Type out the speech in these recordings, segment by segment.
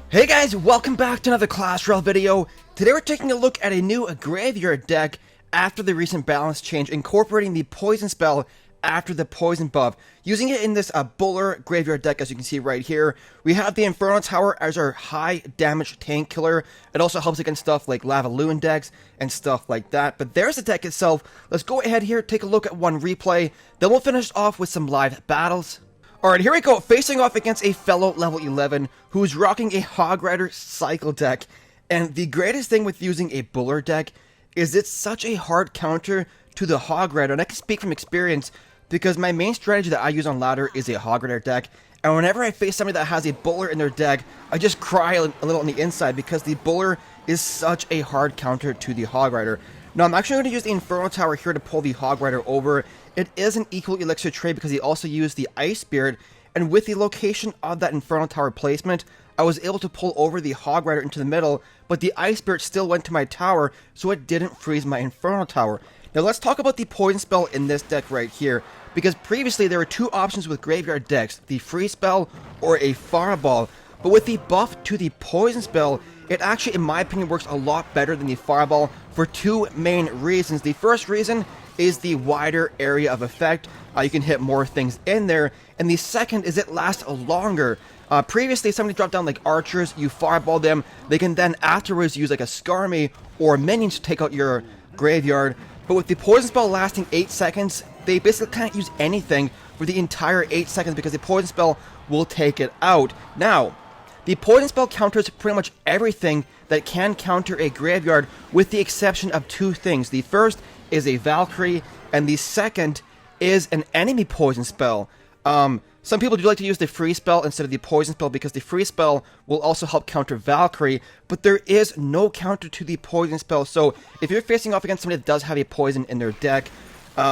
Hey guys, welcome back to another Clash Royale video. Today we're taking a look at a new graveyard deck after the recent balance change, incorporating the poison spell after the poison buff. Using it in this Buller graveyard deck, as you can see right here. We have the Inferno Tower as our high damage tank killer. It also helps against stuff like Lava Loon decks and stuff like that. But there's the deck itself. Let's go ahead here, take a look at one replay. Then we'll finish off with some live battles. Alright, here we go, facing off against a fellow level 11 who's rocking a Hog Rider cycle deck. And the greatest thing with using a Buller deck is it's such a hard counter to the Hog Rider. And I can speak from experience because my main strategy that I use on ladder is a Hog Rider deck. And whenever I face somebody that has a Buller in their deck, I just cry a little on the inside because the Buller is such a hard counter to the Hog Rider. Now, I'm actually going to use the Inferno Tower here to pull the Hog Rider over. It is an equal elixir trade because he also used the Ice Spirit, and with the location of that Inferno Tower placement, I was able to pull over the Hog Rider into the middle, but the Ice Spirit still went to my tower, so it didn't freeze my Inferno Tower. Now, let's talk about the poison spell in this deck right here, because previously there were two options with graveyard decks, the freeze spell or a fireball, but with the buff to the poison spell, it actually, in my opinion, works a lot better than the fireball for two main reasons. The first reason is the wider area of effect. You can hit more things in there. And the second is it lasts longer. Previously, somebody dropped down like archers, you fireball them. They can then afterwards use like a Skarmy or minions to take out your graveyard. But with the poison spell lasting 8 seconds, they basically can't use anything for the entire 8 seconds because the poison spell will take it out. Now, the poison spell counters pretty much everything that can counter a graveyard with the exception of two things. The first is a Valkyrie, and the second is an enemy poison spell. Some people do like to use the free spell instead of the poison spell because the free spell will also help counter Valkyrie, but there is no counter to the poison spell. So if you're facing off against somebody that does have a poison in their deck, you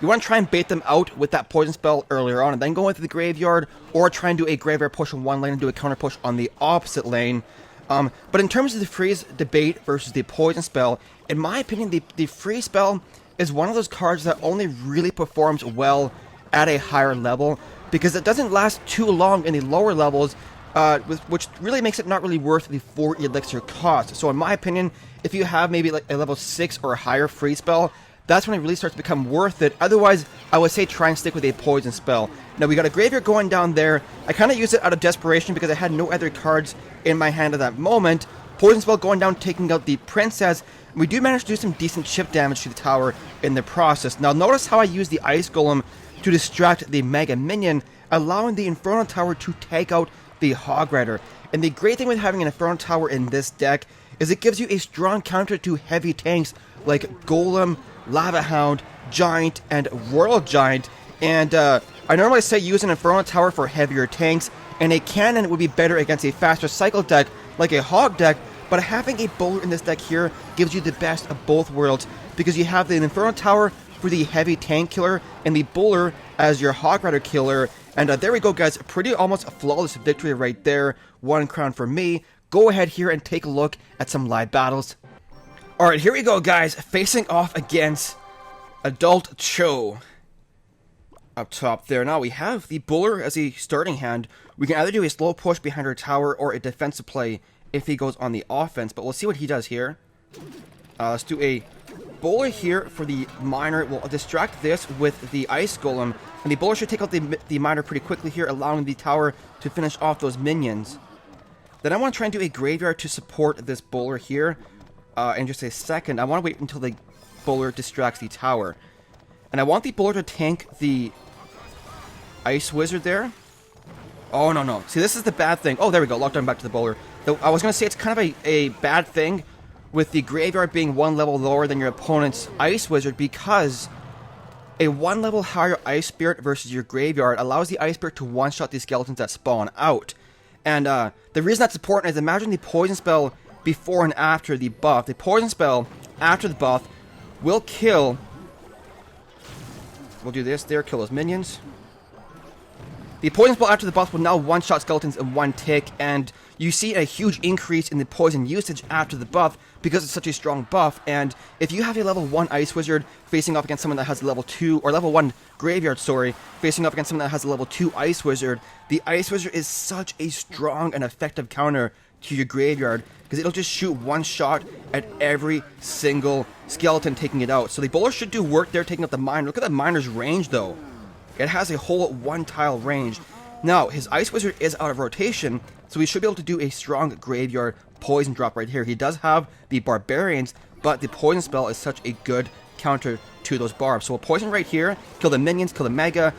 want to try and bait them out with that poison spell earlier on and then go into the graveyard, or try and do a graveyard push on one lane and do a counter push on the opposite lane. But in terms of the freeze debate versus the poison spell, in my opinion, the freeze spell is one of those cards that only really performs well at a higher level because it doesn't last too long in the lower levels, which really makes it not really worth the 4 elixir cost. So in my opinion, if you have maybe like a level 6 or higher freeze spell, that's when it really starts to become worth it. Otherwise, I would say try and stick with a poison spell. Now, we got a graveyard going down there. I kind of used it out of desperation because I had no other cards in my hand at that moment. Poison spell going down, taking out the princess. We do manage to do some decent chip damage to the tower in the process. Now, notice how I use the ice golem to distract the mega minion, allowing the Inferno Tower to take out the Hog Rider. And the great thing with having an Inferno Tower in this deck is it gives you a strong counter to heavy tanks like Golem, Lava Hound, Giant, and Royal Giant. And I normally say use an Inferno Tower for heavier tanks, and a cannon would be better against a faster cycle deck like a Hog deck, but having a Buller in this deck here gives you the best of both worlds because you have the Inferno Tower for the heavy tank killer and the Buller as your Hog Rider killer. And there we go, guys. Pretty almost a flawless victory right there. 1 crown for me. Go ahead here and take a look at some live battles. Alright, here we go, guys. Facing off against Adult Cho. Up top there. Now we have the Buller as a starting hand. We can either do a slow push behind our tower or a defensive play if he goes on the offense. But we'll see what he does here. Let's do a Buller here for the miner. We'll distract this with the ice golem. And the Buller should take out the miner pretty quickly here, allowing the tower to finish off those minions. Then I want to try and do a graveyard to support this Buller here. In just a second. I want to wait until the Buller distracts the tower. And I want the Buller to tank the Ice Wizard there. Oh, no, no. See, this is the bad thing. Oh, there we go. Lockdown back to the Buller. Though I was going to say it's kind of a bad thing with the graveyard being 1 level lower than your opponent's Ice Wizard because a 1 level higher Ice Spirit versus your graveyard allows the Ice Spirit to one-shot these skeletons that spawn out. And the reason that's important is imagine the poison spell before and after the buff. The poison spell after the buff will kill. We'll do this there, kill those minions. The poison spell after the buff will now one-shot skeletons in one tick, and you see a huge increase in the poison usage after the buff because it's such a strong buff. And if you have a level 1 Ice Wizard facing off against someone that has a level 2, or level 1 Graveyard, sorry, facing off against someone that has a level 2 Ice Wizard, the Ice Wizard is such a strong and effective counter to your Graveyard because it'll just shoot one shot at every single skeleton, taking it out. So the bowler should do work there, taking out the miner. Look at that miner's range though. It has a whole 1 tile range. Now, his Ice Wizard is out of rotation, so he should be able to do a strong Graveyard poison drop right here. He does have the Barbarians, but the poison spell is such a good counter to those barbs. So we'll poison right here, kill the minions, kill the Mega,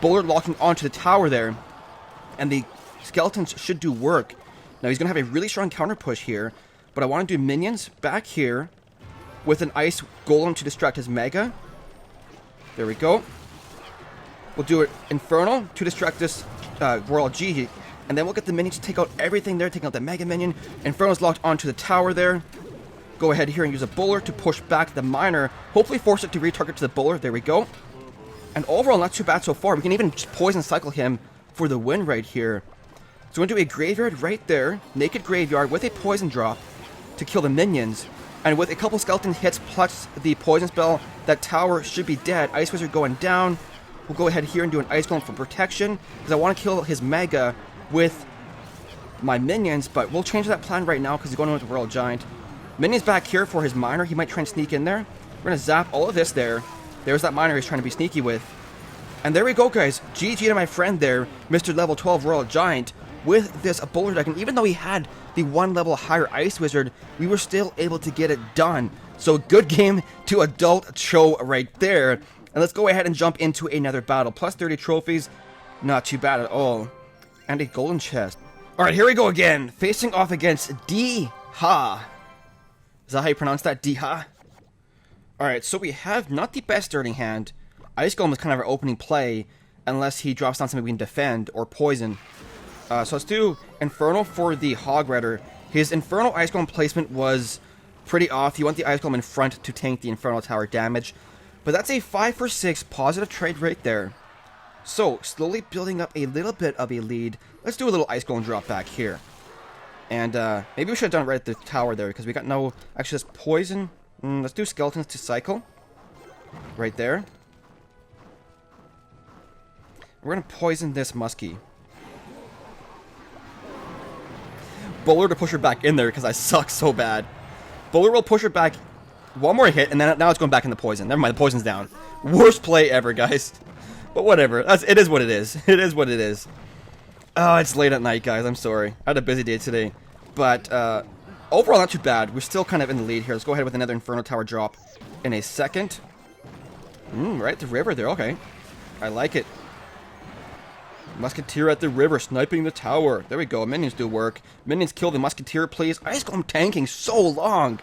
bowler locking onto the tower there, and the skeletons should do work. Now he's going to have a really strong counter push here, but I want to do minions back here with an Ice Golem to distract his Mega. There we go. We'll do it Infernal to distract this Royal G, and then we'll get the minions to take out everything there, taking out the Mega Minion. Infernal's locked onto the tower there. Go ahead here and use a bowler to push back the miner, hopefully force it to retarget to the bowler. There we go. And overall, not too bad so far. We can even just poison cycle him for the win right here. So we're going to do a Graveyard right there, Naked Graveyard with a poison drop to kill the minions. And with a couple skeleton hits plus the poison spell, that tower should be dead. Ice Wizard going down. We'll go ahead here and do an Ice Golem for protection because I want to kill his Mega with my minions, but we'll change that plan right now because he's going with the Royal Giant. Minions back here for his miner. He might try and sneak in there. We're going to zap all of this there. There's that miner he's trying to be sneaky with. And there we go, guys. GG to my friend there, Mr. Level 12 Royal Giant, with this bowler deck. And even though he had the 1 level higher Ice Wizard, we were still able to get it done. So good game to Adult Cho right there. And let's go ahead and jump into another battle. Plus 30 trophies, not too bad at all. And a golden chest. Alright, here we go again. Facing off against D-Ha. Is that how you pronounce that? D-Ha? Alright, so we have not the best starting hand. Ice Golem is kind of our opening play, unless he drops down something we can defend, or poison. So let's do Infernal for the Hog Rider. His Infernal Ice Golem placement was pretty off. You want the Ice Golem in front to tank the Infernal Tower damage. But that's a 5 for 6 positive trade right there. So, slowly building up a little bit of a lead. Let's do a little Ice Golem drop back here. And maybe we should have done it right at the tower there, because we got no... Actually, that's poison. Let's do Skeletons to cycle. Right there. We're going to poison this Muskie. Bowler to push her back in there, because I suck so bad. Bowler will push her back... One more hit, and then now it's going back in the poison. Never mind, the poison's down. Worst play ever, guys. But whatever. It is what it is. It is what it is. Oh, it's late at night, guys. I'm sorry. I had a busy day today. But overall, not too bad. We're still kind of in the lead here. Let's go ahead with another Inferno Tower drop in a second. Right at the river there. Okay. I like it. Musketeer at the river, sniping the tower. There we go. Minions do work. Minions kill the Musketeer, please. Ice Golem tanking so long.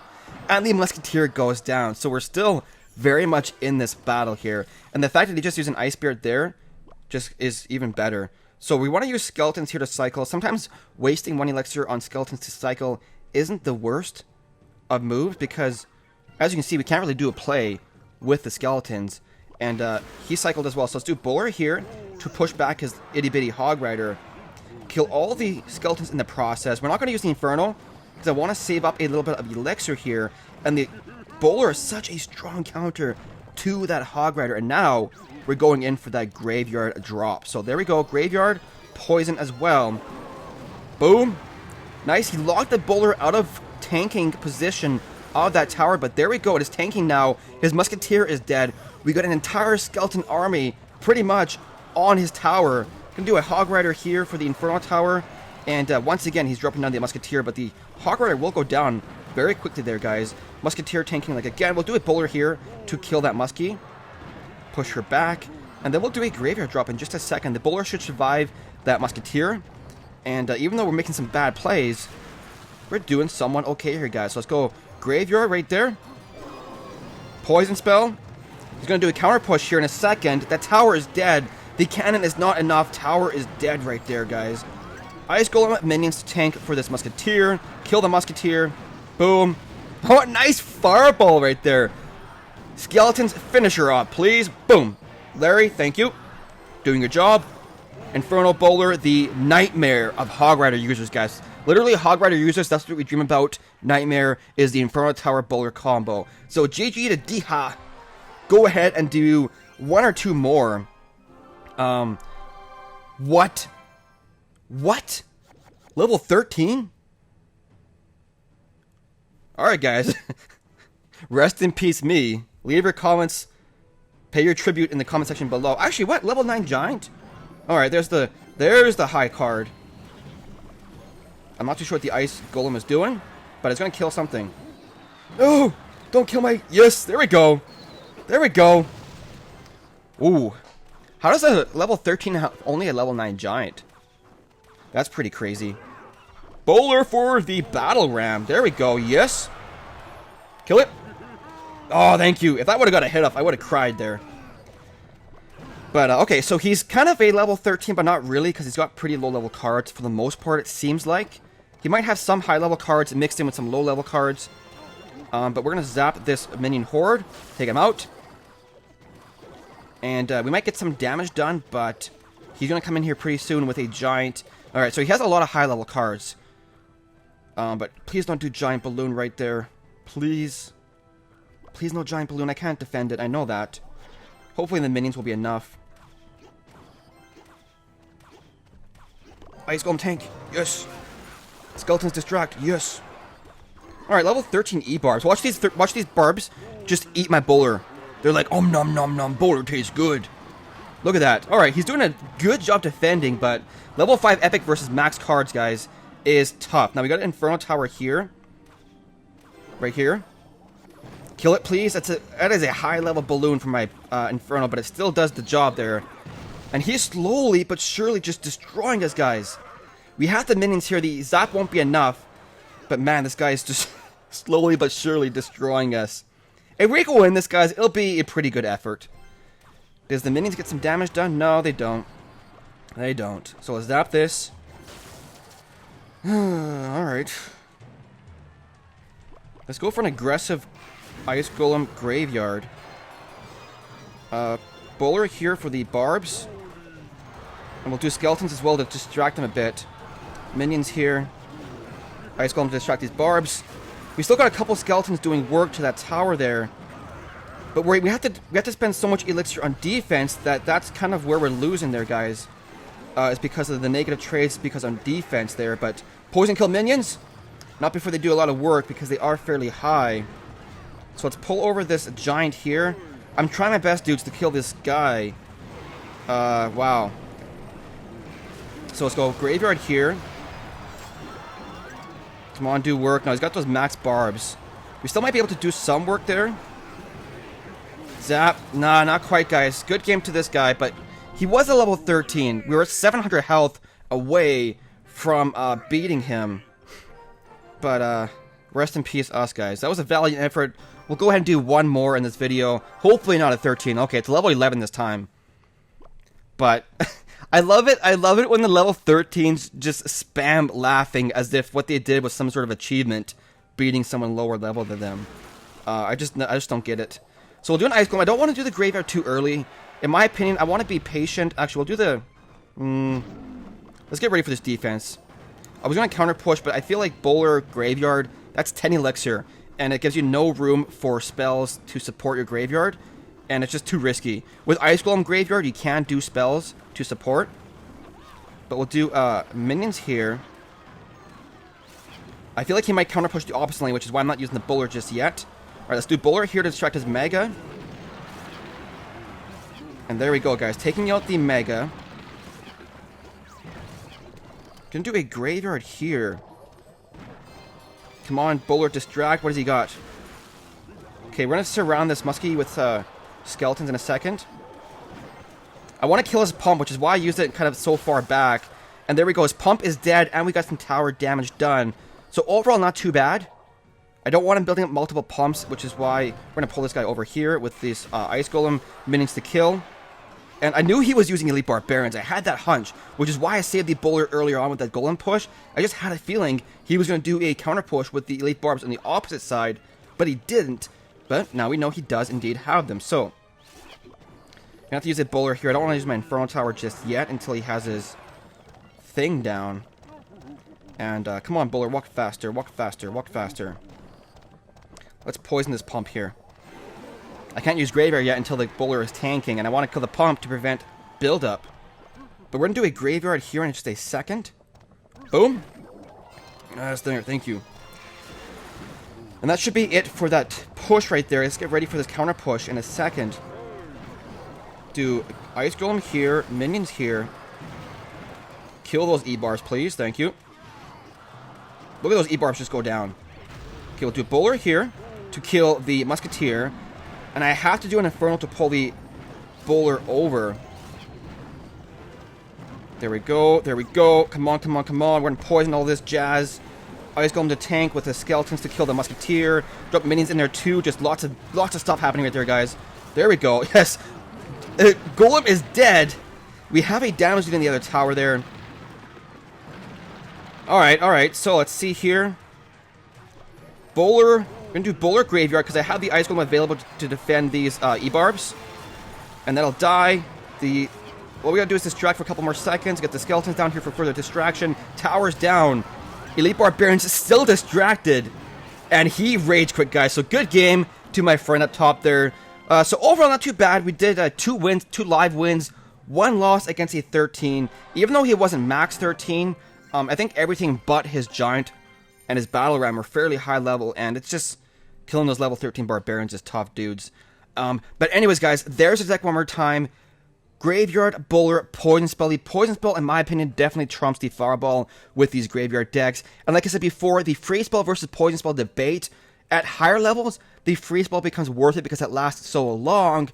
And the Musketeer goes down. So we're still very much in this battle here. And the fact that he just used an Ice Beard there just is even better. So we want to use Skeletons here to cycle. Sometimes wasting 1 elixir on Skeletons to cycle isn't the worst of moves, because as you can see, we can't really do a play with the Skeletons. And he cycled as well. So let's do Bowler here to push back his itty bitty Hog Rider. Kill all the Skeletons in the process. We're not going to use the Infernal, because I want to save up a little bit of elixir here. And the Bowler is such a strong counter to that Hog Rider. And now we're going in for that Graveyard drop. So there we go. Graveyard, poison as well. Boom. Nice. He locked the Bowler out of tanking position of that tower. But there we go. It is tanking now. His Musketeer is dead. We got an entire skeleton army pretty much on his tower. Gonna do a Hog Rider here for the Infernal Tower. And once again, he's dropping down the Musketeer. But the Hog Rider will go down very quickly there, guys. Musketeer tanking like again. We'll do a Bowler here to kill that Muskie. Push her back. And then we'll do a Graveyard drop in just a second. The Bowler should survive that Musketeer. And even though we're making some bad plays, we're doing somewhat okay here, guys. So let's go Graveyard right there. Poison spell. He's going to do a counter push here in a second. That tower is dead. The cannon is not enough. Tower is dead right there, guys. Ice Golem minions to tank for this Musketeer. Kill the Musketeer. Boom. Oh, nice fireball right there. Skeletons, finish her off, please. Boom. Larry, thank you. Doing your job. Infernal Bowler, the nightmare of Hog Rider users, guys. Literally, Hog Rider users, that's what we dream about. Nightmare is the Inferno Tower Bowler combo. So GG to Diha. Go ahead and do one or two more. What? What? Level 13? Alright, guys. Rest in peace, me. Leave your comments. Pay your tribute in the comment section below. Actually, what? Level 9 Giant? Alright, there's the high card. I'm not too sure what the Ice Golem is doing, but it's going to kill something. No! Don't kill my... Yes! There we go! There we go! Ooh. How does a level 13 have only a level 9 Giant? That's pretty crazy. Bowler for the Battle Ram. There we go. Yes! Kill it! Oh, thank you. If that would have got a hit off, I would have cried there. But, okay, so he's kind of a level 13, but not really, because he's got pretty low-level cards for the most part, it seems like. He might have some high-level cards mixed in with some low-level cards. But we're going to zap this minion horde, take him out. And we might get some damage done, but he's going to come in here pretty soon with a giant. Alright, so he has a lot of high-level cards. But please don't do giant balloon right there. Please. Please no giant balloon. I can't defend it. I know that. Hopefully the minions will be enough. Ice Golem tank. Yes. Skeletons distract. Yes. Alright, level 13 E-barbs. Watch these barbs just eat my bowler. They're like, om nom nom nom, bowler tastes good. Look at that. Alright, he's doing a good job defending, but level 5 epic versus max cards, guys, is tough. Now we got an Inferno Tower here. Right here. Kill it, please. That is a high-level balloon from my Inferno, but it still does the job there. And he's slowly but surely just destroying us, guys. We have the minions here. The zap won't be enough. But man, this guy is just slowly but surely destroying us. If we can win this, guys, it'll be a pretty good effort. Does the minions get some damage done? No, they don't. They don't. So let's zap this. Alright. Let's go for an aggressive Ice Golem Graveyard. Bowler here for the barbs. And we'll do skeletons as well to distract them a bit. Minions here. Ice Golem to distract these barbs. We still got a couple skeletons doing work to that tower there. But we have to spend so much elixir on defense that's kind of where we're losing there, guys. It's because of the negative trades, because on defense there. But poison kill minions? Not before they do a lot of work, because they are fairly high. So let's pull over this giant here. I'm trying my best, dudes, to kill this guy. Wow. So let's go graveyard here. Come on, do work. Now he's got those max barbs. We still might be able to do some work there. Zap. Nah, not quite, guys. Good game to this guy, but he was a level 13. We were at 700 health away from beating him. But, rest in peace, us, guys. That was a valiant effort. We'll go ahead and do one more in this video. Hopefully not a 13. Okay, it's level 11 this time. But, I love it. I love it when the level 13s just spam laughing as if what they did was some sort of achievement, beating someone lower level than them. I just don't get it. So we'll do an Ice Golem. I don't want to do the graveyard too early. In my opinion, I want to be patient. Actually, we'll do the... let's get ready for this defense. I was going to counter push, but I feel like Bowler Graveyard, that's 10 elixir. And it gives you no room for spells to support your graveyard. And it's just too risky. With Ice Golem Graveyard, you can do spells to support. But we'll do minions here. I feel like he might counter push the opposite lane, which is why I'm not using the Bowler just yet. Alright, let's do Bowler here to distract his Mega. And there we go, guys. Taking out the Mega. Gonna do a graveyard here. Come on, Bowler, distract. What has he got? Okay, we're gonna surround this Muskie with skeletons in a second. I want to kill his pump, which is why I used it kind of so far back. And there we go. His pump is dead, and we got some tower damage done. So overall, not too bad. I don't want him building up multiple pumps, which is why we're going to pull this guy over here with these Ice Golem minions to kill. And I knew he was using Elite Barbarians. I had that hunch, which is why I saved the Bowler earlier on with that Golem push. I just had a feeling he was going to do a counter push with the Elite Barbs on the opposite side, but he didn't. But now we know he does indeed have them. So, I have to use a Bowler here. I don't want to use my Inferno Tower just yet until he has his thing down. And come on, bowler, walk faster, walk faster, walk faster. Let's poison this pump here. I can't use graveyard yet until the bowler is tanking, and I want to kill the pump to prevent buildup. But we're going to do a graveyard here in just a second. Boom. That's there, thank you. And that should be it for that push right there. Let's get ready for this counter push in a second. Do Ice Golem here, minions here. Kill those E-bars, please. Thank you. Look at those E-bars just go down. Okay, we'll do Bowler here to kill the Musketeer. And I have to do an Infernal to pull the Bowler over. There we go. There we go. Come on, come on, come on. We're going to poison all this jazz. Ice Golem to tank with the Skeletons to kill the Musketeer. Drop minions in there too. Just lots of stuff happening right there, guys. There we go. Yes. Golem is dead. We have a damage dealer in the other tower there. Alright, alright. So let's see here. Bowler. We're going to do Bowler Graveyard because I have the Ice Golem available to defend these E-barbs. And that'll die. What we gotta do is distract for a couple more seconds. Get the Skeletons down here for further distraction. Towers down. Elite Barbarian's still distracted. And he rage quit, guys. So good game to my friend up top there. So overall, not too bad. We did 2 wins, 2 live wins, 1 loss against a 13. Even though he wasn't max 13, I think everything but his Giant and his Battle Ram were fairly high level. And it's just killing those level 13 Barbarians is tough dudes. But anyways, guys, there's the deck one more time. Graveyard, Bowler, Poison Spell. The Poison Spell, in my opinion, definitely trumps the Fireball with these Graveyard decks. And like I said before, the Free Spell versus Poison Spell debate, at higher levels, the Free Spell becomes worth it because it lasts so long.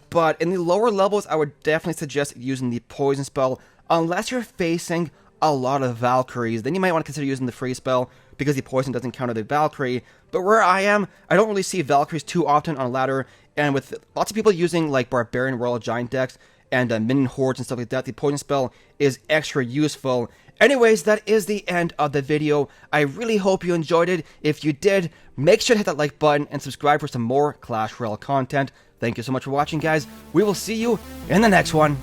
But in the lower levels, I would definitely suggest using the Poison Spell. Unless you're facing a lot of Valkyries, then you might want to consider using the Free Spell because the Poison doesn't counter the Valkyrie. But where I am, I don't really see Valkyries too often on ladder. And with lots of people using like Barbarian Royal Giant decks, and minion hordes and stuff like that, the Poison Spell is extra useful. Anyways, that is the end of the video. I really hope you enjoyed it. If you did, make sure to hit that like button and subscribe for some more Clash Royale content. Thank you so much for watching, guys. We will see you in the next one.